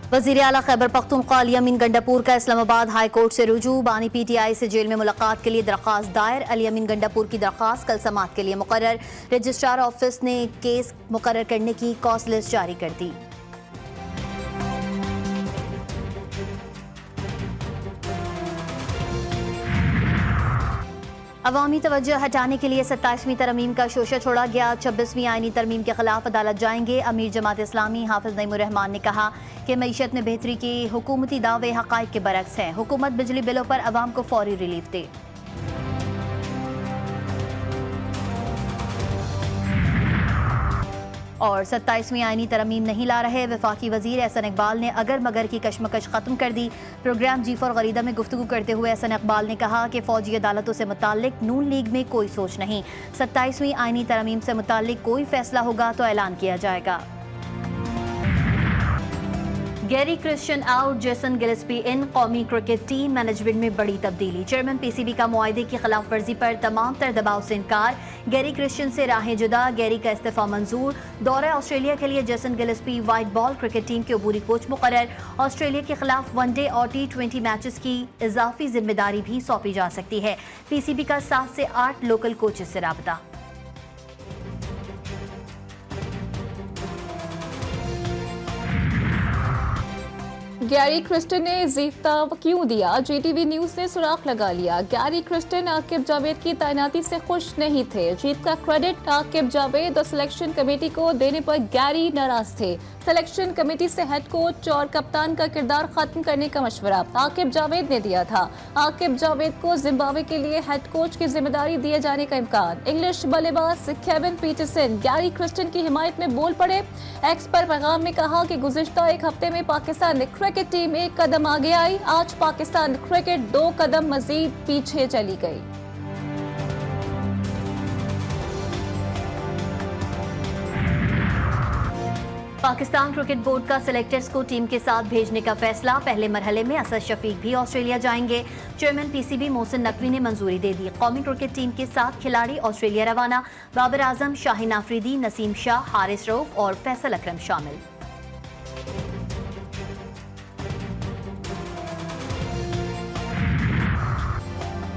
वज़ीर आला खैबर पख्तूनख्वा अली अमीन गंडापुर का इस्लामाबाद हाई कोर्ट से रुजू। बानी PTI से जेल में मुलाकात के लिए दरख्वास्त दायर। अली अमीन गंडापुर की दरख्वास्त कल समाअत के लिए मुकर्रर। रजिस्ट्रार ऑफिस ने केस मुकर्रर करने की कॉस्ट लिस्ट जारी कर दी। अवामी तवज्जो हटाने के लिए 27वीं तरमीम का शोशा छोड़ा गया। 26वीं आईनी तरमीम के खिलाफ अदालत जाएंगे। अमीर जमात इस्लामी हाफिज नईमुर रहमान ने कहा कि मईशत में बेहतरी की हुकूमती दावे हक़ाइक़ के बरक्स हैं। हुकूमत बिजली बिलों पर अवाम को फौरी रिलीफ दे। और 27वीं आईनी तरमीम नहीं ला रहे वफाकी वजीर एहसन इकबाल ने अगर मगर की कशमकश खत्म कर दी। प्रोग्राम G4 गरीदा में गुफ्तगू करते हुए एहसन इकबाल ने कहा कि फौजी अदालतों से मुताल्लिक नून लीग में कोई सोच नहीं। 27वीं आईनी तरमीम से मुताल्लिक कोई फैसला होगा तो ऐलान किया जाएगा। Gary Kirsten out, Jason Gillespie in. कौमी क्रिकेट टीम मैनेजमेंट में बड़ी तब्दीली। चेयरमैन PCB का मुआहदे की खिलाफ वर्जी पर तमाम तर दबाव से इनकार। गैरी क्रिश्चियन से राहें जुदा, गैरी का इस्तीफा मंजूर। दौरे ऑस्ट्रेलिया के लिए Jason Gillespie white ball cricket team के अबूरी कोच मुकर्रर। ऑस्ट्रेलिया के खिलाफ वनडे और T20 मैचेस की इजाफी जिम्मेदारी भी सौंपी जा सकती है। PCB का 7 से 8 लोकल कोचेस से राबता। गैरी क्रिस्टन ने इस्तीफा क्यों दिया? GTV न्यूज ने सुराख लगा लिया। गैरी क्रिस्टन आकिब जावेद की तैनाती से खुश नहीं थे। जीत का क्रेडिट आकिब जावेद और सिलेक्शन कमेटी को देने पर गैरी नाराज थे। सिलेक्शन कमेटी से हेड कोच और कप्तान का किरदार खत्म करने का मशवरा आकिब जावेद ने दिया था। आकिब जावेद को जिम्बाब्वे के लिए हेड कोच की जिम्मेदारी दिए जाने का इम्कान। इंग्लिश बल्लेबाज केविन पीटरसन गैरी क्रिस्टन की हिमायत में बोल पड़े। एक्स पर पैगाम में कहा कि गुज़िश्ता एक हफ्ते में पाकिस्तान क्रिकेट टीम एक कदम आगे आई। आज पाकिस्तान क्रिकेट 2 कदम मजीद पीछे चली गई। पाकिस्तान क्रिकेट बोर्ड का सिलेक्टर्स को टीम के साथ भेजने का फैसला। पहले मरहले में असद शफीक भी ऑस्ट्रेलिया जाएंगे। चेयरमैन PCB मोहसिन नकवी ने मंजूरी दे दी। कौमी क्रिकेट टीम के 7 खिलाड़ी ऑस्ट्रेलिया रवाना। बाबर आजम, शाहीन आफरीदी, नसीम शाह, हारिस रऊफ और फैसल अकरम शामिल।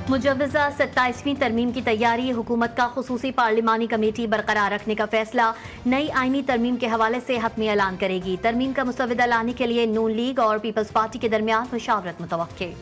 मुजव्वज़ा 27वीं तरमीम की तैयारी। हुकूमत का खुसूसी पार्लिमानी कमेटी बरकरार रखने का फैसला। नई आईनी तरमीम के हवाले से हतमी ऐलान करेगी। तरमीम का मुसवदा लाने के लिए नून लीग और पीपल्स पार्टी के दरमियान मुशावरत मुतवक्के।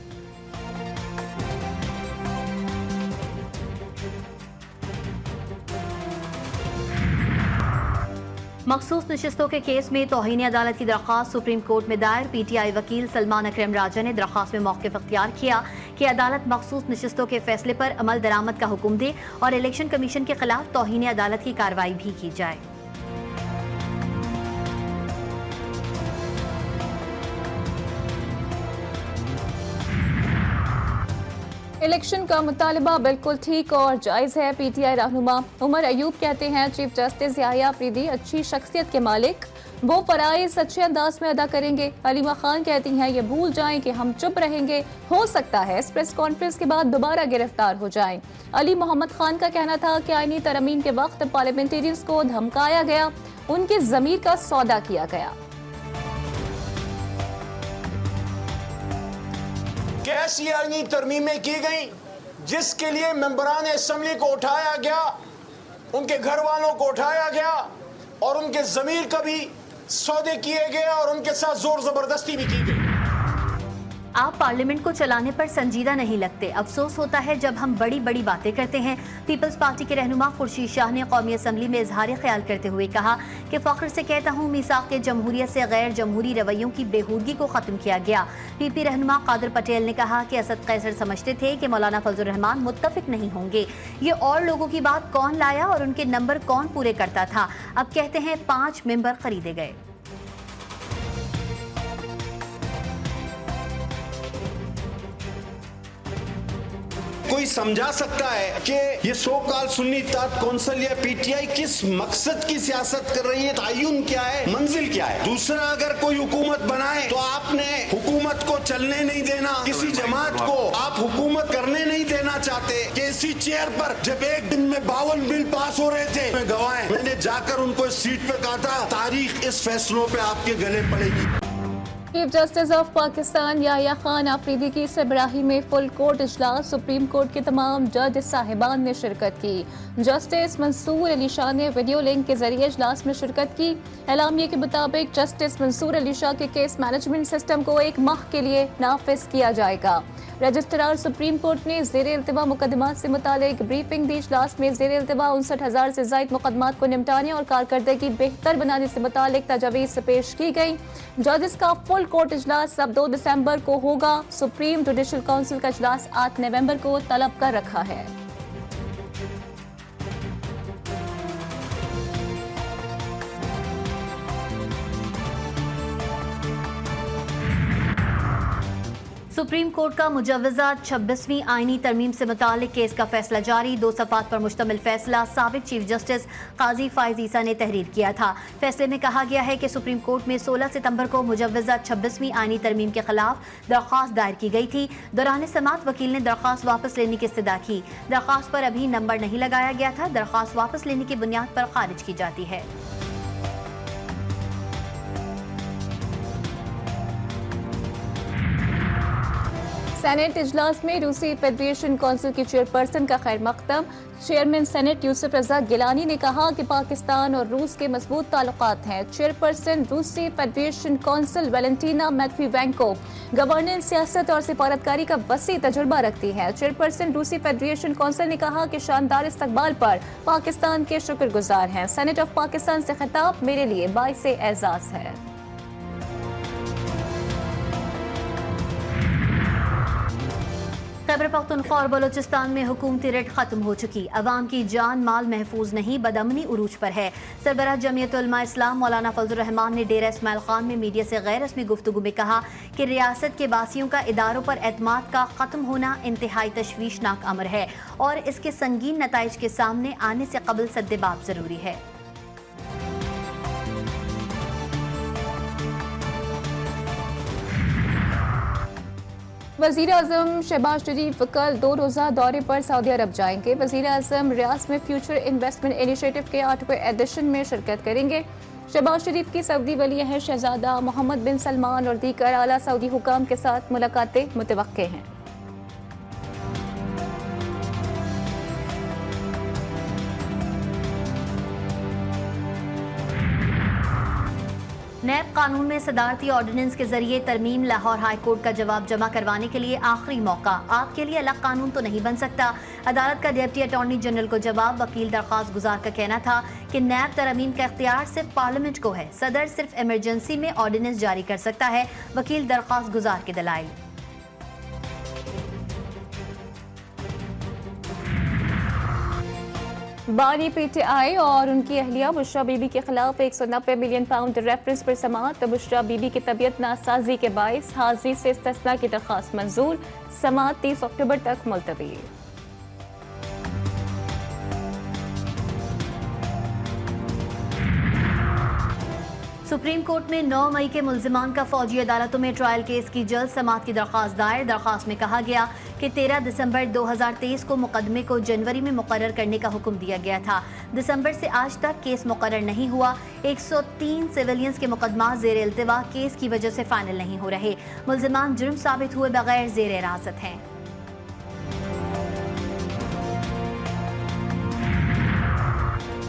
मखसूस नशिस्तों के केस में तौहीन अदालत की दरख्वास्त सुप्रीम कोर्ट में दायर। PTI वकील सलमान अकरम राजा ने दरख्वास्त में मौक़िफ़ इख्तियार किया कि अदालत मखसूस नशिस्तों के फैसले पर अमल दरामद का हुक्म दे और इलेक्शन कमीशन के खिलाफ तौहीन अदालत की कार्रवाई भी की जाए। इलेक्शन का मुतालबा बिल्कुल ठीक और जायज़ है। PTI रहनुमा उमर अयूब कहते हैं चीफ जस्टिस याहिया अफरीदी अच्छी शख्सियत के मालिक, वो फराइज अच्छे अंदाज में अदा करेंगे। अलीमा खान कहती हैं ये भूल जाएं कि हम चुप रहेंगे, हो सकता है इस प्रेस कॉन्फ्रेंस के बाद दोबारा गिरफ्तार हो जाएं। अली मोहम्मद खान का कहना था कि आईनी तरमीम के वक्त पार्लियामेंटेरियंस को धमकाया गया, उनके ज़मीर का सौदा किया गया। कैसी आईनी तरमीमें की गई जिसके लिए मेंबरान असम्बली को उठाया गया, उनके घर वालों को उठाया गया और उनके ज़मीर का भी सौदे किए गए और उनके साथ जोर जबरदस्ती भी की गई। आप पार्लियामेंट को चलाने पर संजीदा नहीं लगते। अफसोस होता है जब हम बड़ी बड़ी बातें करते हैं। पीपल्स पार्टी के रहनुमा खुर्शीद शाह ने कौमी असम्बली में इजहार ख्याल करते हुए कहा कि फ़ख्र से कहता हूँ मीसाक़ जमहूरियत से गैर जमहूरी रवैयों की बेहूदगी को ख़त्म किया गया। PP रहनुमा कादिर पटेल ने कहा कि असद कैसर समझते थे कि मौलाना फजलुर रहमान मुत्तफिक नहीं होंगे। ये और लोगों की बात कौन लाया और उनके नंबर कौन पूरे करता था। अब कहते हैं 5 मेंबर खरीदे गए। कोई समझा सकता है कि ये सो कॉल सुन्नी इत्तेहाद कौंसिल या PTI किस मकसद की सियासत कर रही है, तय्युन क्या है, मंजिल क्या है। दूसरा, अगर कोई हुकूमत बनाए तो आपने हुकूमत को चलने नहीं देना, किसी जमात को आप हुकूमत करने नहीं देना चाहते। कि इसी चेयर पर जब एक दिन में 52 बिल पास हो रहे थे, मैं गवाह, मैंने जाकर उनको इस सीट पे कहा था तारीख इस फैसलों पे आपके गले पड़ेगी। Chief justice of Pakistan Yahya Khan Afridi की सरबराही में फुल कोर्ट इजलास, सुप्रीम कोर्ट के तमाम जज साहिबान ने शिरकत की। जस्टिस मंसूर अली शाह ने वीडियो लिंक के जरिए इजलास में शिरकत की। एलामिया के मुताबिक जस्टिस मंसूर अली शाह के केस मैनेजमेंट सिस्टम को 1 माह के लिए नाफिज किया जाएगा। रजिस्ट्रार सुप्रीम कोर्ट ने ज़ेर इल्तिवा मुकदमात से मुतालिक ब्रीफिंग दी। इजलास में ज़ेर इल्तिवा 59,000 से ज़ायद मुकदमात को निपटाने और कारकर्दगी बेहतर बनाने से मुतालिक तजावीज़ पेश की गई। जजेस का फुल कोर्ट इजलास अब 2 दिसंबर को होगा। सुप्रीम जुडिशल काउंसिल का इजलास 8 नवंबर को तलब कर रखा है। सुप्रीम कोर्ट का मुजव्वज़ा 26वीं आईनी तरमीम से मुतालिक केस का फैसला जारी। 2 सफ़ात पर मुश्तमिल फैसला साबिक चीफ जस्टिस काजी फाइज ईसा ने तहरीर किया था। फैसले में कहा गया है कि सुप्रीम कोर्ट में 16 सितंबर को मुजव्वज़ा 26वीं आईनी तरमीम के खिलाफ दरख्वास्त दायर की गई थी। दौरान समाअत वकील ने दरख्वास्त वापस लेने की इस्तदा की। दरख्वास्त पर अभी नंबर नहीं लगाया गया था। दरख्वास्त वापस लेने की बुनियाद पर खारिज की जाती है। सेनेट इजलास में रूसी फेडरेशन काउंसिल की चेयरपर्सन का खैर मकदम। चेयरमैन सेनेट यूसुफ रजा गिलानी ने कहा कि पाकिस्तान और रूस के मजबूत ताल्लुकात हैं। चेयरपर्सन रूसी फेडरेशन काउंसिल वैलेंटीना मैटवीवेंको गवर्नेंस, सियासत और सिफारतकारी का वसी तजुर्बा रखती हैं। चेयरपर्सन रूसी फेडरेशन काउंसिल ने कहा कि शानदार इस्तकबाल पर पाकिस्तान के शुक्रगुजार हैं। सेनेट ऑफ पाकिस्तान से खिताब मेरे लिए बाइस एजाज है। खैबर पख्तूनख्वा और बलोचिस्तान में हुकूमती रेड खत्म हो चुकी। अवाम की जान माल महफूज नहीं, बदअमनी उरूज पर है। सरबराह जमीयत उलमा इस्लाम मौलाना फजलुर रहमान ने डेरा इस्माइल खान में मीडिया से गैर रस्मी गुफ्तगू में कहा कि रियासत के बासियों का इदारों पर एतमाद का खत्म होना इंतहाई तशवीशनाक अमर है और इसके संगीन नताइज के सामने आने से कबल सद्देबाब जरूरी है। वज़ीर आज़म शहबाज शरीफ कल 2 रोज़ा दौरे पर सऊदी अरब जाएंगे। वज़ीर आज़म रियाद में फ्यूचर इन्वेस्टमेंट इनिशिएटिव के 8वें एडिशन में शिरकत करेंगे। शहबाज शरीफ की सऊदी वली अहद शहजादा मोहम्मद बिन सलमान और दीगर आला सऊदी हुकाम के साथ मुलाकातें मुतवक्के हैं। नैब कानून में सदारती ऑर्डिनेंस के जरिए तरमीम लाहौर हाई कोर्ट का जवाब जमा करवाने के लिए आखिरी मौका। आपके लिए अलग कानून तो नहीं बन सकता। अदालत का डिप्टी अटॉर्नी जनरल को जवाब। वकील दरख्वास्त गुजार का कहना था कि नैब तरमीम का इख्तियार सिर्फ पार्लियामेंट को है। सदर सिर्फ इमरजेंसी में ऑर्डिनेंस जारी कर सकता है। वकील दरख्वास्त गुजार के दलाइल। बानी पीटीआई और उनकी अहलिया बुशरा बीबी के खिलाफ 190 मिलियन पाउंड रेफरेंस पर समाअत। बुशरा बीबी की तबीयत नासाजी के बायस हाजिरी से इस्तिस्ना की दरख्वास्त मंजूर। समाअत 30 अक्टूबर तक मुलतवी। सुप्रीम कोर्ट में 9 मई के मुल्जिमान का फौजी अदालतों में ट्रायल केस की जल्द समाअत की दरख्वास्त दायर। दरख्वास्त में कहा गया कि 13 दिसंबर 2023 को मुकदमे को जनवरी में मुकर्रर करने का हुक्म दिया गया था। दिसंबर से आज तक केस मुकर्रर नहीं हुआ। 103 सिविलियंस के मुकदमा ज़ेर इल्तिवा केस की वजह से फाइनल नहीं हो रहे। मुल्जिमान जुर्म साबित हुए बगैर ज़ेर हिरासत हैं।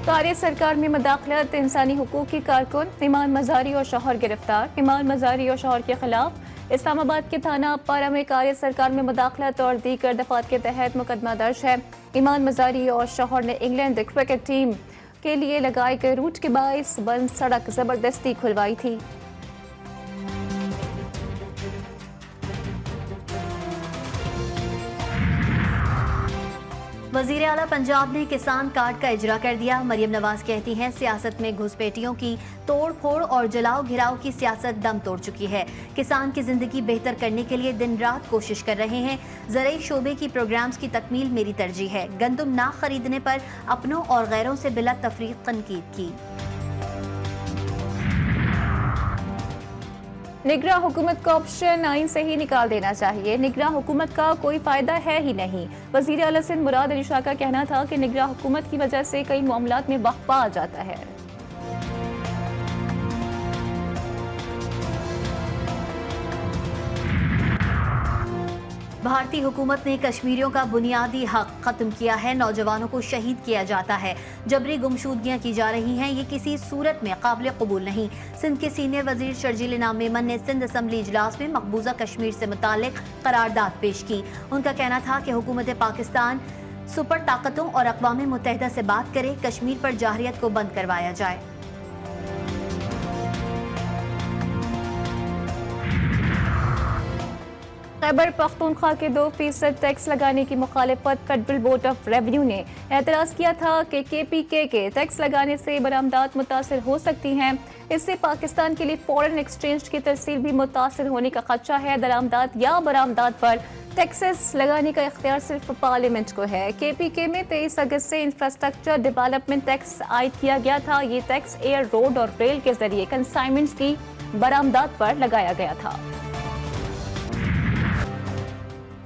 कार्य सरकार में मदाखलत, इंसानी हुकूक की कारकुन ईमान मज़ारी और शौहर गिरफ्तार। ईमान मज़ारी और शौहर के खिलाफ इस्लामाबाद के थाना अपारा में कार्य सरकार में मदाखलत और दीगर दफात के तहत मुकदमा दर्ज है। ईमान मज़ारी और शौहर ने इंग्लैंड क्रिकेट टीम के लिए लगाए गए रूट के बायस बंद सड़क जबरदस्ती खुलवाई थी। वज़ीर आला पंजाब ने किसान कार्ड का इजरा कर दिया। मरियम नवाज कहती हैं सियासत में घुसपैठियों की तोड़ फोड़ और जलाओ घिराव की सियासत दम तोड़ चुकी है। किसान की जिंदगी बेहतर करने के लिए दिन रात कोशिश कर रहे हैं। ज़राई शोबे की प्रोग्राम्स की तकमील मेरी तरजीह है। गंदम ना खरीदने पर अपनों और गैरों से बिला तफरीक तनकीद की। निगरां हुकूमत का ऑप्शन आइन से ही निकाल देना चाहिए। निगरां हुकूमत का कोई फायदा है ही नहीं। वज़ीर आला सिंध मुराद अली शाह का कहना था कि निगरां हुकूमत की वजह से कई मामलात में वक्फा आ जाता है। भारतीय हुकूमत ने कश्मीरियों का बुनियादी हक खत्म किया है। नौजवानों को शहीद किया जाता है, जबरी गुमशुदगियां की जा रही हैं। ये किसी सूरत में काबिल कबूल नहीं। सिंध के सीनियर वजीर शर्जील इनाम मेमन ने सिंध असम्बली इजलास में मकबूजा कश्मीर से मुतालिक करारदाद पेश की। उनका कहना था कि हुकूमत पाकिस्तान सुपर ताकतों और अक़वाम मुत्तहिदा से बात करे, कश्मीर पर जाहिरियत को बंद करवाया जाए। खैबर पख्तूनख्वा के 2% टैक्स लगाने की मुखालिफत फेडरल बोर्ड ऑफ रेवेन्यू ने एतराज़ किया था कि KPK के टैक्स लगाने से बरामदात मुतासर हो सकती हैं। इससे पाकिस्तान के लिए फॉरेन एक्सचेंज की तरसील भी मुतासर होने का खदशा है। दरामदात या बरामदात पर टैक्सेस लगाने का इख्तियार सिर्फ पार्लियामेंट को है। KPK में 23 अगस्त से इंफ्रास्ट्रक्चर डेवलपमेंट टैक्स आयद किया गया था। ये टैक्स एयर, रोड और रेल के जरिए कंसाइनमेंट्स की बरामदात पर लगाया गया था।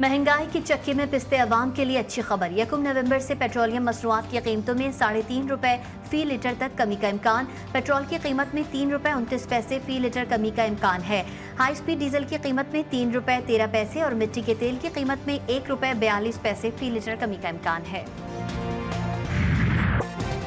महंगाई की चक्की में पिसते अवाम के लिए अच्छी खबर। 1 नवंबर से पेट्रोलियम मसनूआत की कीमतों में 3.5 रुपए फी लीटर तक कमी का इम्कान। पेट्रोल की कीमत में 3 रुपए 29 पैसे फी लीटर कमी का इम्कान है। हाई स्पीड डीजल की कीमत में 3 रुपए 13 पैसे और मिट्टी के तेल की कीमत में 1 रुपए 42 पैसे फी लीटर कमी का इम्कान है।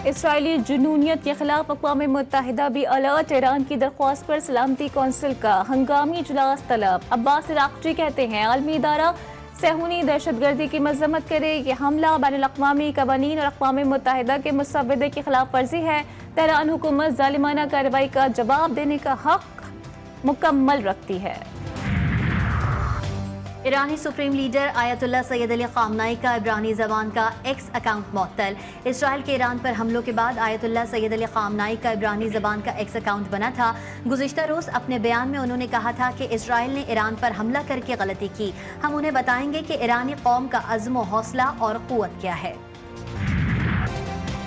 इसराइली जुनूनियत के खिलाफ अक़वाम मुत्तहिदा भी अलर्ट। ईरान की दरख्वास्त पर सलामती कौंसिल का हंगामी इजलास तलब। अब्बास इराक़ची कहते हैं आलमी इदारा सहूनी दहशतगर्दी की मजम्मत करे। ये हमला बैनुल-अक़वामी कवानीन और अक़वाम मुत्तहिदा के मुसव्वदे की खिलाफ वर्जी है। तेहरान हुकूमत जालिमाना कार्रवाई का जवाब देने का हक मुकम्मल रखती है। ईरानी supreme leader Ayatollah Syed Ali Khamenei का इब्रानी ज़बान का एक्स अकाउंट मुअत्तल। इसराइल के ईरान पर हमलों के बाद आयतुल्लाह सैयद अली ख़ामनाई का इब्रानी ज़बान का एक्स अकाउंट बना था। गुज़िश्ता रोज़ अपने बयान में उन्होंने कहा था कि इसराइल ने ईरान पर हमला करके गलती की। हम उन्हें बताएंगे कि ईरानी कौम का अज़्म व हौसला और क़ुव्वत क्या है।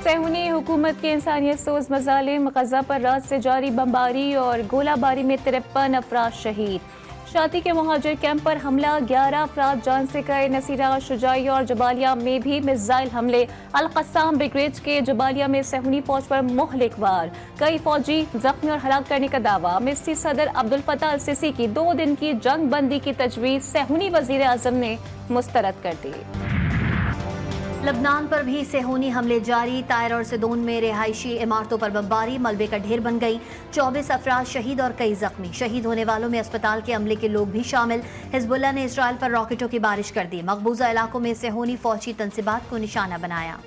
सहूनी हुकूमत के इंसानियत सोज मज़ालिम, गज़ा पर रात से जारी बमबारी और गोलाबारी में 53 अफराद शहीद। शाती के मुहाजिर कैंप पर हमला, 11 अफराद जान से गए। नसीरा, शुजाई और जबालिया में भी मिसाइल हमले। अल-क़स्साम ब्रिगेड के जबालिया में सहूनी फौज पर मुहलिक वार, कई फौजी जख्मी और हलाक करने का दावा। मिस्री सदर अब्दुल फताह अल-सीसी की 2 दिन की जंग बंदी की तजवीज़ सहूनी वज़ीर आज़म ने मुस्तरद कर दी। लबनान पर भी सेहूनी हमले जारी। तायर और सिदोन में रिहायशी इमारतों पर बमबारी, मलबे का ढेर बन गई। 24 अफराद शहीद और कई जख्मी। शहीद होने वालों में अस्पताल के अमले के लोग भी शामिल। हिजबुल्लाह ने इसराइल पर रॉकेटों की बारिश कर दी। मकबूजा इलाकों में सेहूनी फौजी तंसीबात को निशाना बनाया।